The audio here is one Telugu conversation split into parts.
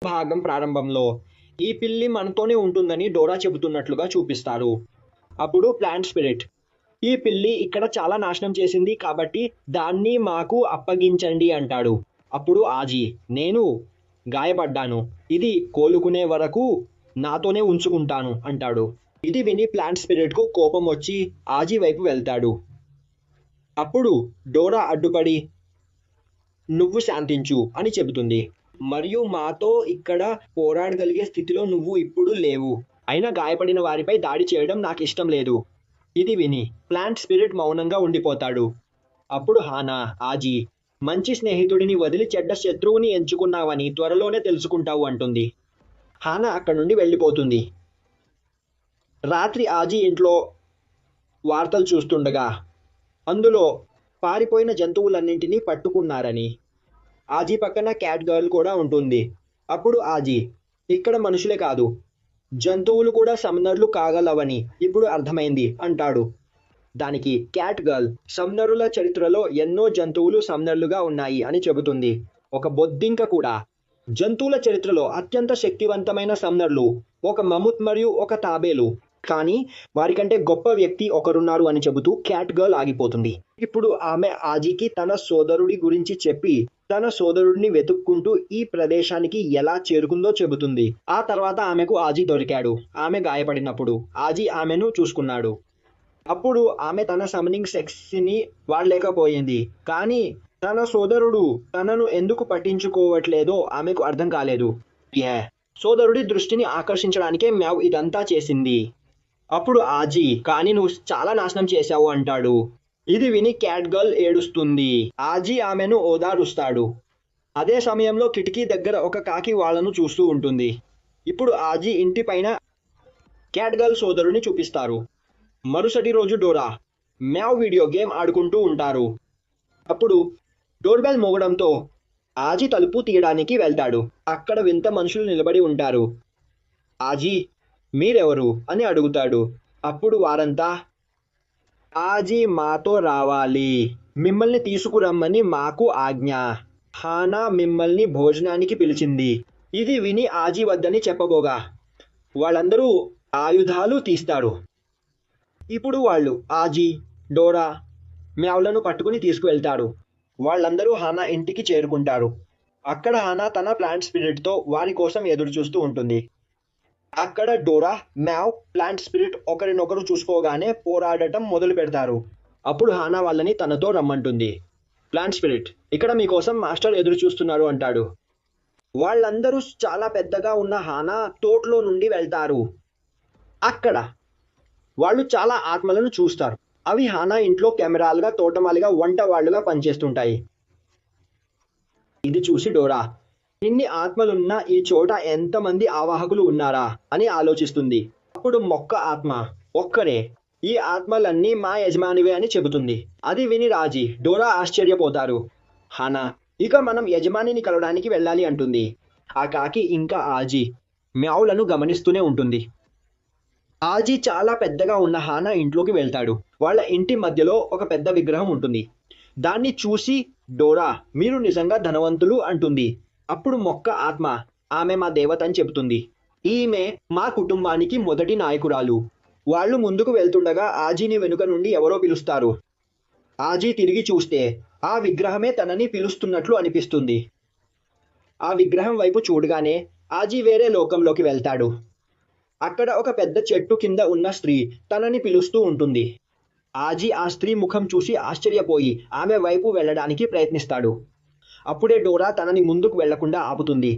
భాగం ప్రారంభంలో ఈ పిల్లి మనతోనే ఉంటుందని డోరా చెబుతున్నట్లుగా చూపిస్తారు. అప్పుడు ప్లాంట్ స్పిరిట్, ఈ పిల్లి ఇక్కడ చాలా నాశనం చేసింది కాబట్టి దాన్ని మాకు అప్పగించండి అంటాడు. అప్పుడు ఆజీ, నేను గాయపడ్డాను, ఇది కోలుకునే వరకు నాతోనే ఉంచుకుంటాను అంటాడు. ఇది విని ప్లాంట్ స్పిరిట్కు కోపం వచ్చి ఆజీ వైపు వెళ్తాడు. అప్పుడు డోరా అడ్డుపడి నువ్వు శాంతించు అని చెబుతుంది. మరియు మాతో ఇక్కడ పోరాడగలిగే స్థితిలో నువ్వు ఇప్పుడు లేవు. అయినా గాయపడిన వారిపై దాడి చేయడం నాకు ఇష్టం లేదు. ఇది విని ప్లాంట్ స్పిరిట్ మౌనంగా ఉండిపోతాడు. అప్పుడు హానా, ఆజీ, మంచి స్నేహితుడిని వదిలి చెడ్డ శత్రువుని ఎంచుకున్నావని త్వరలోనే తెలుసుకుంటావు అంటుంది. హానా అక్కడి నుండి వెళ్ళిపోతుంది. రాత్రి ఆజీ ఇంట్లో వార్తలు చూస్తుండగా అందులో పారిపోయిన జంతువులన్నింటినీ పట్టుకున్నారని. ఆజీ పక్కన క్యాట్ గర్ల్ కూడా ఉంటుంది. అప్పుడు ఆజీ, ఇక్కడ మనుషులే కాదు జంతువులు కూడా సమ్నర్లు కాగలవని ఇప్పుడు అర్థమైంది అంటాడు. దానికి క్యాట్ గర్ల్, సమ్నరుల చరిత్రలో ఎన్నో జంతువులు సమ్నర్లుగా ఉన్నాయి అని చెబుతుంది. ఒక బొద్దింక కూడా. జంతువుల చరిత్రలో అత్యంత శక్తివంతమైన సమ్నర్లు ఒక మముత్ మరియు ఒక తాబేలు, కానీ వారికంటే గొప్ప వ్యక్తి ఒకరున్నారు అని చెబుతూ క్యాట్ గర్ల్ ఆగిపోతుంది. ఇప్పుడు ఆమె ఆజీకి తన సోదరుడి గురించి చెప్పి తన సోదరుడిని వెతుక్కుంటూ ఈ ప్రదేశానికి ఎలా చేరుకుందో చెబుతుంది. ఆ తర్వాత ఆమెకు ఆజీ దొరికాడు. ఆమె గాయపడినప్పుడు ఆజీ ఆమెను చూసుకున్నాడు. అప్పుడు ఆమె తన సమ్మనింగ్ సెక్స్ని వాడలేకపోయింది, కానీ తన సోదరుడు తనను ఎందుకు పట్టించుకోవట్లేదో ఆమెకు అర్థం కాలేదు. సోదరుడి దృష్టిని ఆకర్షించడానికే మ్యావ్ ఇదంతా చేసింది. అప్పుడు ఆజీ, కానీ నువ్వు చాలా నాశనం చేశావు అంటాడు. ఇది విని క్యాట్ గర్ల్ ఏడుస్తుంది. ఆజీ ఆమెను ఓదారుస్తాడు. అదే సమయంలో కిటికీ దగ్గర ఒక కాకి వాళ్ళను చూస్తూ ఉంటుంది. ఇప్పుడు ఆజీ ఇంటి పైన క్యాట్ గర్ల్ సోదరుని చూపిస్తారు. మరుసటి రోజు డోరా, మ్యావ్ వీడియో గేమ్ ఆడుకుంటూ ఉంటారు. అప్పుడు డోర్ బెల్ మోగడంతో ఆజీ తలుపు తీయడానికి వెళ్తాడు. అక్కడ వింత మనుషులు నిలబడి ఉంటారు. ఆజీ, మీరెవరు అని అడుగుతాడు. అప్పుడు వారంతా, ఆజీ మాతో రావాలి, మిమ్మల్ని తీసుకురమ్మని మాకు ఆజ్ఞ, హానా మిమ్మల్ని భోజనానికి పిలిచింది. ఇది విని ఆజీ వద్దని చెప్పబోగా వాళ్ళందరూ ఆయుధాలు తీస్తారు. ఇప్పుడు వాళ్ళు ఆజీ, డోరా, మ్యావ్లను పట్టుకుని తీసుకువెళ్తారు. వాళ్ళందరూ హానా ఇంటికి చేరుకుంటారు. అక్కడ హానా తన ప్లాంట్ స్పిరిట్తో వారి కోసం ఎదురు చూస్తూ ఉంటుంది. అక్కడ డోరా, మ్యావ్, ప్లాంట్ స్పిరిట్ ఒకరినొకరు చూసుకోగానే పోరాడటం మొదలు పెడతారు. అప్పుడు హానా వాళ్ళని తనతో రమ్మంటుంది. ప్లాంట్ స్పిరిట్, ఇక్కడ మీకోసం మాస్టర్ ఎదురు చూస్తున్నారు అంటాడు. వాళ్ళందరూ చాలా పెద్దగా ఉన్న హానా తోటలో నుండి వెళ్తారు. అక్కడ వాళ్ళు చాలా ఆత్మలను చూస్తారు. అవి హానా ఇంట్లో కెమెరాలుగా, తోటమాలిగా, వంట వాళ్ళుగా పనిచేస్తుంటాయి. ఇది చూసి డోరా, ఇన్ని ఆత్మలున్న ఈ చోట ఎంతమంది ఆవాహకులు ఉన్నారా అని ఆలోచిస్తుంది. అప్పుడు మొక్క ఆత్మ, ఒక్కరే, ఈ ఆత్మలన్నీ మా యజమానివే అని చెబుతుంది. అది విని రాజీ, డోరా ఆశ్చర్యపోతారు. హానా, ఇక మనం యజమానిని కలవడానికి వెళ్ళాలి అంటుంది. ఆ కాకి ఇంకా ఆజీ మ్యావులను గమనిస్తూనే ఉంటుంది. ఆజీ చాలా పెద్దగా ఉన్న హానా ఇంట్లోకి వెళ్తాడు. వాళ్ళ ఇంటి మధ్యలో ఒక పెద్ద విగ్రహం ఉంటుంది. దాన్ని చూసి డోరా, మీరు నిజంగా ధనవంతులు అంటుంది. అప్పుడు మొక్క ఆత్మ, ఆమె మా దేవత అని చెబుతుంది. ఈమె మా కుటుంబానికి మొదటి నాయకురాలు. వాళ్ళు ముందుకు వెళ్తుండగా ఆజీని వెనుక నుండి ఎవరో పిలుస్తారు. ఆజీ తిరిగి చూస్తే ఆ విగ్రహమే తనని పిలుస్తున్నట్లు అనిపిస్తుంది. ఆ విగ్రహం వైపు చూడగానే ఆజీ వేరే లోకంలోకి వెళ్తాడు. అక్కడ ఒక పెద్ద చెట్టు కింద ఉన్న స్త్రీ తనని పిలుస్తూ ఉంటుంది. ఆజీ ఆ స్త్రీ ముఖం చూసి ఆశ్చర్యపోయి ఆమె వైపు వెళ్ళడానికి ప్రయత్నిస్తాడు. అప్పుడే డోరా తనని ముందుకు వెళ్లకుండా ఆపుతుంది.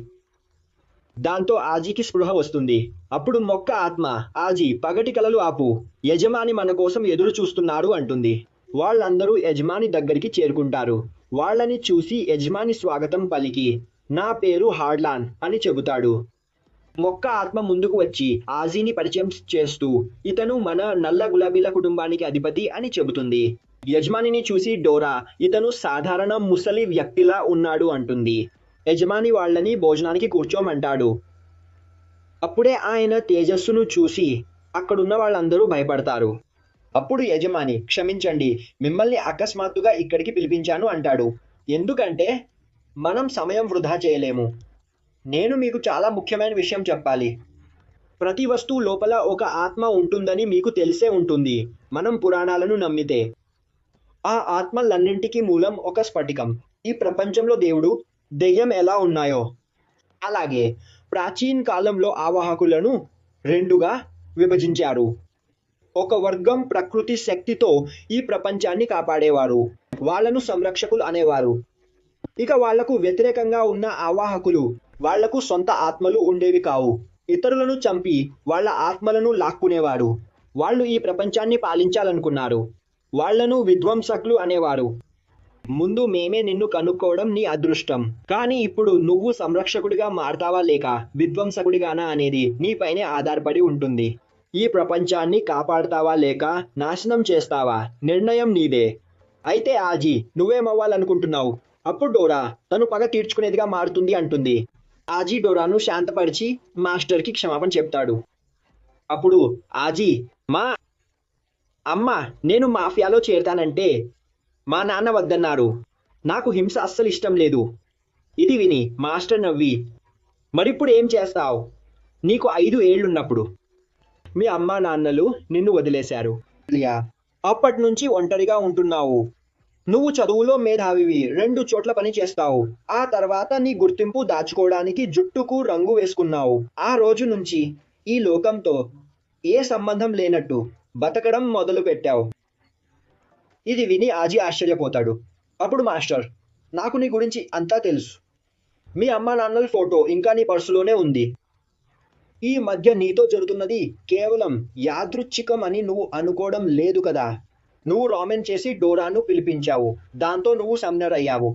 దాంతో ఆజీకి స్పృహ వస్తుంది. అప్పుడు మొక్క ఆత్మ, ఆజీ పగటి కలలు ఆపు, యజమాని మన కోసం ఎదురు చూస్తున్నాడు అంటుంది. వాళ్ళందరూ యజమాని దగ్గరికి చేరుకుంటారు. వాళ్ళని చూసి యజమాని స్వాగతం పలికి, నా పేరు హార్డ్లాన్ అని చెబుతాడు. మొక్క ఆత్మ ముందుకు వచ్చి ఆజీని పరిచయం చేస్తూ, ఇతను మన నల్ల గులాబీల కుటుంబానికి అధిపతి అని చెబుతుంది. యజమానిని చూసి డోరా, ఇతను సాధారణ ముసలి వ్యక్తిలా ఉన్నాడు అంటుంది. యజమాని వాళ్ళని భోజనానికి కూర్చోమంటాడు. అప్పుడే ఆయన తేజస్సును చూసి అక్కడున్న వాళ్ళందరూ భయపడతారు. అప్పుడు యజమాని, క్షమించండి, మిమ్మల్ని అకస్మాత్తుగా ఇక్కడికి పిలిపించాను అంటాడు. ఎందుకంటే మనం సమయం వృధా చేయలేము. నేను మీకు చాలా ముఖ్యమైన విషయం చెప్పాలి. ప్రతి వస్తువు లోపల ఒక ఆత్మ ఉంటుందని మీకు తెలిసే ఉంటుంది. మనం పురాణాలను నమ్మితే ఆ ఆత్మలన్నింటికీ మూలం ఒక స్ఫటికం. ఈ ప్రపంచంలో దేవుడు, దెయ్యం ఎలా ఉన్నాయో అలాగే ప్రాచీన కాలంలో ఆవాహకులను రెండుగా విభజించారు. ఒక వర్గం ప్రకృతి శక్తితో ఈ ప్రపంచాన్ని కాపాడేవారు. వాళ్ళను సంరక్షకులు అనేవారు. ఇక వాళ్లకు వ్యతిరేకంగా ఉన్న ఆవాహకులు, వాళ్లకు సొంత ఆత్మలు ఉండేవి కావు. ఇతరులను చంపి వాళ్ళ ఆత్మలను లాక్కునేవారు. వాళ్ళు ఈ ప్రపంచాన్ని పాలించాలనుకున్నారు. వాళ్లను విధ్వంసకులు అనేవారు. ముందు మేమే నిన్ను కనుక్కోవడం నీ అదృష్టం. కానీ ఇప్పుడు నువ్వు సంరక్షకుడిగా మారతావా లేక విధ్వంసకుడిగానా అనేది నీపైనే ఆధారపడి ఉంటుంది. ఈ ప్రపంచాన్ని కాపాడతావా లేక నాశనం చేస్తావా? నిర్ణయం నీదే. అయితే ఆజీ, నువ్వేమవ్వాలనుకుంటున్నావు? అప్పుడు డోరా తను పగ తీర్చుకునేదిగా మారుతుంది అంటుంది. ఆజీ డోరాను శాంతపరిచి మాస్టర్కి క్షమాపణ చెప్తాడు. అప్పుడు ఆజీ, మా అమ్మ నేను మాఫియాలో చేరతానంటే మా నాన్న వద్దన్నారు. నాకు హింస అస్సలు ఇష్టం లేదు. ఇది విని మాస్టర్ నవ్వి, మరిప్పుడు ఏం చేస్తావు? నీకు 5 ఏళ్లున్నప్పుడు మీ అమ్మా నాన్నలు నిన్ను వదిలేశారు. అప్పటి నుంచి ఒంటరిగా ఉంటున్నావు. నువ్వు చదువులో మేధావివి, 2 చోట్ల పని చేస్తావు. ఆ తర్వాత నీ గుర్తింపు దాచుకోవడానికి జుట్టుకు రంగు వేసుకున్నావు. ఆ రోజు నుంచి ఈ లోకంతో ఏ సంబంధం లేనట్టు బతకడం మొదలు పెట్టావు. ఇది విని ఆజీ ఆశ్చర్యపోతాడు. అప్పుడు మాస్టర్, నాకు నీ గురించి అంతా తెలుసు. మీ అమ్మా నాన్నల ఫోటో ఇంకా నీ పర్సులోనే ఉంది. ఈ మధ్య నీతో జరుగుతున్నది కేవలం యాదృచ్ఛికం అని నువ్వు అనుకోవడం లేదు కదా? నువ్వు రామెన్ చేసి డోరాను పిలిపించావు. దాంతో నువ్వు సమ్నర్ అయ్యావు.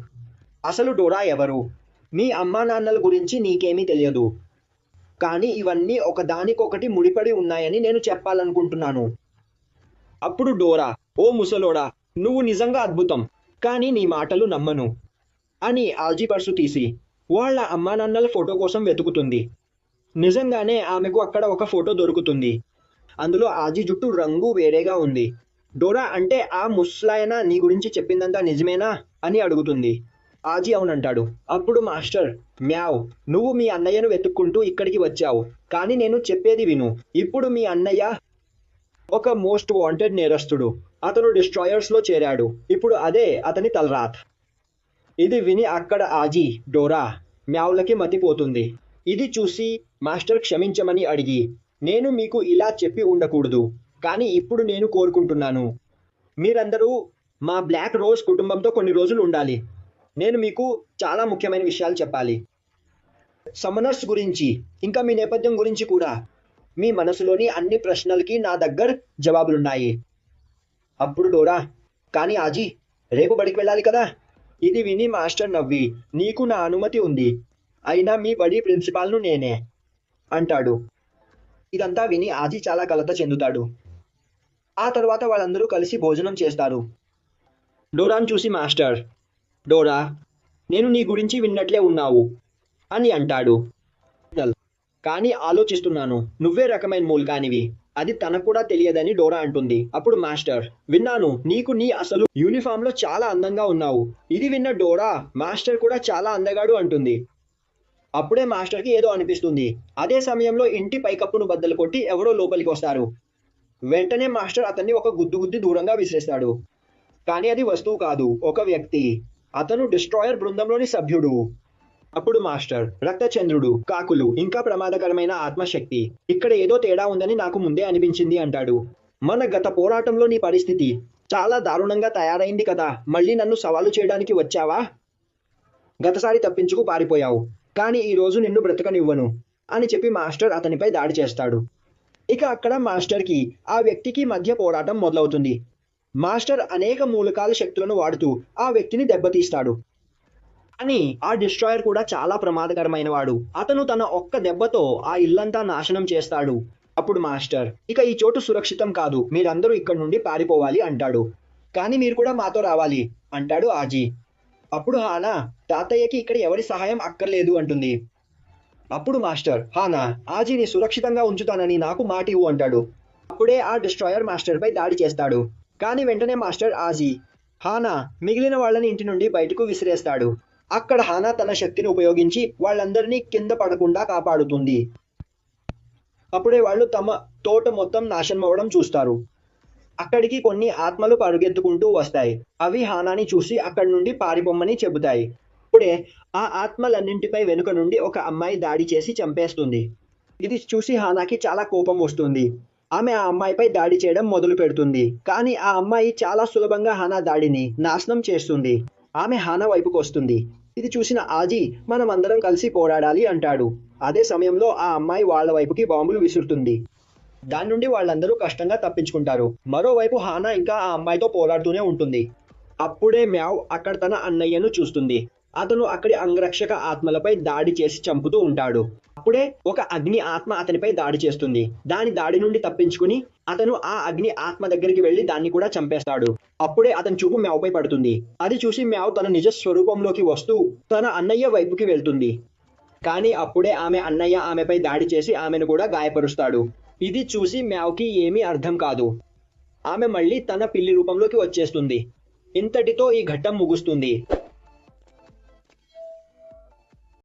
అసలు డోరా ఎవరు? మీ అమ్మా నాన్నల గురించి నీకేమీ తెలియదు. కానీ ఇవన్నీ ఒకదానికొకటి ముడిపడి ఉన్నాయని నేను చెప్పాలనుకుంటున్నాను. అప్పుడు డోరా, ఓ ముసలోడా, నువ్వు నిజంగా అద్భుతం. కానీ నీ మాటలు నమ్మను అని ఆల్జీ పర్సు తీసి వాళ్ళ అమ్మా నాన్నల ఫోటో కోసం వెతుకుతుంది. నిజంగానే ఆమెకు అక్కడ ఒక ఫోటో దొరుకుతుంది. అందులో ఆజీ జుట్టు రంగు వేరేగా ఉంది. డోరా, అంటే ఆ ముసలాయన నీ గురించి చెప్పిందంతా నిజమేనా అని అడుగుతుంది. ఆజీ అవునంటాడు. అప్పుడు మాస్టర్, మ్యావ్, నువ్వు మీ అన్నయ్యను వెతుక్కుంటూ ఇక్కడికి వచ్చావు. కానీ నేను చెప్పేది విను. ఇప్పుడు మీ అన్నయ్య ఒక మోస్ట్ వాంటెడ్ నేరస్తుడు. అతను డిస్ట్రాయర్స్లో చేరాడు. ఇప్పుడు అదే అతని తలరాత్. ఇది విని అక్కడ ఆజీ, డోరా, మ్యావ్లకి మతిపోతుంది. ఇది చూసి మాస్టర్ క్షమించమని అడిగి, నేను మీకు ఇలా చెప్పి ఉండకూడదు. కానీ ఇప్పుడు నేను కోరుకుంటున్నాను, మీరందరూ మా బ్లాక్ రోజ్ కుటుంబంతో కొన్ని రోజులు ఉండాలి. నేను మీకు చాలా ముఖ్యమైన విషయాలు చెప్పాలి. సమనర్స్ గురించి, ఇంకా మీ నేపథ్యం గురించి కూడా. మీ మనసులోని అన్ని ప్రశ్నలకి నా దగ్గర జవాబులున్నాయి. అప్పుడు డోరా, కానీ ఆజీ, రేపు బడికి వెళ్ళాలి కదా? ఇది విని మాస్టర్ నవ్వి, నీకు నా అనుమతి ఉంది. అయినా మీ బడి ప్రిన్సిపాల్ను నేనే అంటాడు. ఇదంతా విని ఆజీ చాలా కలత చెందుతాడు. ఆ తర్వాత వాళ్ళందరూ కలిసి భోజనం చేస్తారు. డోరాను చూసి మాస్టర్, డోరా, నేను నీ గురించి విన్నట్లే ఉన్నావు అని అంటాడు. కానీ ఆలోచిస్తున్నాను, నువ్వే రకమైన మూల్కానివి. అది తనకు కూడా తెలియదని డోరా అంటుంది. అప్పుడు మాస్టర్, విన్నాను, నీకు నీ అసలు యూనిఫామ్లో చాలా అందంగా ఉన్నావు. ఇది విన్న డోరా, మాస్టర్ కూడా చాలా అందగాడు అంటుంది. అప్పుడే మాస్టర్కి ఏదో అనిపిస్తుంది. అదే సమయంలో ఇంటి పైకప్పును బద్దలు కొట్టి ఎవరో లోపలికి వస్తారు. వెంటనే మాస్టర్ అతన్ని ఒక గుద్ది దూరంగా విసిరేస్తాడు. కానీ అది వస్తువు కాదు, ఒక వ్యక్తి. అతను డిస్ట్రాయర్ బృందంలోని సభ్యుడు. అప్పుడు మాస్టర్, రక్తచంద్రుడు, కాకులు, ఇంకా ప్రమాదకరమైన ఆత్మశక్తి, ఇక్కడ ఏదో తేడా ఉందని నాకు ముందే అనిపించింది అంటాడు. మన గత పోరాటంలో నీ పరిస్థితి చాలా దారుణంగా తయారైంది కదా? మళ్ళీ నన్ను సవాలు చేయడానికి వచ్చావా? గతసారి తప్పించుకు పారిపోయావు, కానీ ఈరోజు నిన్ను బ్రతకనివ్వను అని చెప్పి మాస్టర్ అతనిపై దాడి చేస్తాడు. ఇక అక్కడ మాస్టర్కి ఆ వ్యక్తికి మధ్య పోరాటం మొదలవుతుంది. మాస్టర్ అనేక మూలకాల శక్తులను వాడుతూ ఆ వ్యక్తిని దెబ్బతీస్తాడు. కానీ ఆ డిస్ట్రాయర్ కూడా చాలా ప్రమాదకరమైన వాడు. అతను తన ఒక్క దెబ్బతో ఆ ఇల్లంతా నాశనం చేస్తాడు. అప్పుడు మాస్టర్, ఇక ఈ చోటు సురక్షితం కాదు, మీరందరూ ఇక్కడి నుండి పారిపోవాలి అంటాడు. కానీ మీరు కూడా మాతో రావాలి అంటాడు ఆజీ. అప్పుడు హానా, తాతయ్యకి ఇక్కడ ఎవరి సహాయం అక్కర్లేదు అంటుంది. అప్పుడు మాస్టర్, హానా, ఆజీని సురక్షితంగా ఉంచుతానని నాకు మాట ఇవ్వు అంటాడు. అప్పుడే ఆ డిస్ట్రాయర్ మాస్టర్పై దాడి చేస్తాడు. కానీ వెంటనే మాస్టర్ ఆజీ, హానా, మిగిలిన వాళ్ళని ఇంటి నుండి బయటకు విసిరేస్తాడు. అక్కడ హానా తన శక్తిని ఉపయోగించి వాళ్ళందరినీ కింద పడకుండా కాపాడుతుంది. అప్పుడే వాళ్ళు తమ తోట మొత్తం నాశనం అవ్వడం చూస్తారు. అక్కడికి కొన్ని ఆత్మలు పరుగెత్తుకుంటూ వస్తాయి. అవి హానాని చూసి అక్కడి నుండి పారిపోమ్మని చెబుతాయి. అప్పుడే ఆ ఆత్మలన్నింటిపై వెనుక నుండి ఒక అమ్మాయి దాడి చేసి చంపేస్తుంది. ఇది చూసి హానాకి చాలా కోపం వస్తుంది. ఆమె ఆ అమ్మాయిపై దాడి చేయడం మొదలు పెడుతుంది. కానీ ఆ అమ్మాయి చాలా సులభంగా హానా దాడిని నాశనం చేస్తుంది. ఆమె హానా వైపుకు వస్తుంది. ఇది చూసిన ఆజీ మనమందరం కలిసి పోరాడాలి అంటాడు. అదే సమయంలో ఆ అమ్మాయి వాళ్ళ వైపుకి బాంబులు విసురుతుంది. దాని నుండి వాళ్ళందరూ కష్టంగా తప్పించుకుంటారు. మరోవైపు హానా ఇంకా ఆ అమ్మాయితో పోరాడుతూనే ఉంటుంది. అప్పుడే మ్యావ్ అక్కడ తన అన్నయ్యను చూస్తుంది. అతను అక్కడి అంగరక్షక ఆత్మలపై దాడి చేసి చంపుతూ ఉంటాడు. అప్పుడే ఒక అగ్ని ఆత్మ అతనిపై దాడి చేస్తుంది. దాని దాడి నుండి తప్పించుకుని అతను ఆ అగ్ని ఆత్మ దగ్గరికి వెళ్లి దాన్ని కూడా చంపేస్తాడు. అప్పుడే అతని చూపు మ్యావ్పై పడుతుంది. అది చూసి మ్యావ్ తన నిజ స్వరూపంలోకి వస్తూ తన అన్నయ్య వైపుకి వెళ్తుంది. కానీ అప్పుడే ఆమె అన్నయ్య ఆమెపై దాడి చేసి ఆమెను కూడా గాయపరుస్తాడు. ఇది చూసి మ్యావ్కి ఏమీ అర్థం కాదు. ఆమె మళ్ళీ తన పిల్లి రూపంలోకి వచ్చేస్తుంది. ఇంతటితో ఈ ఘట్టం ముగుస్తుంది.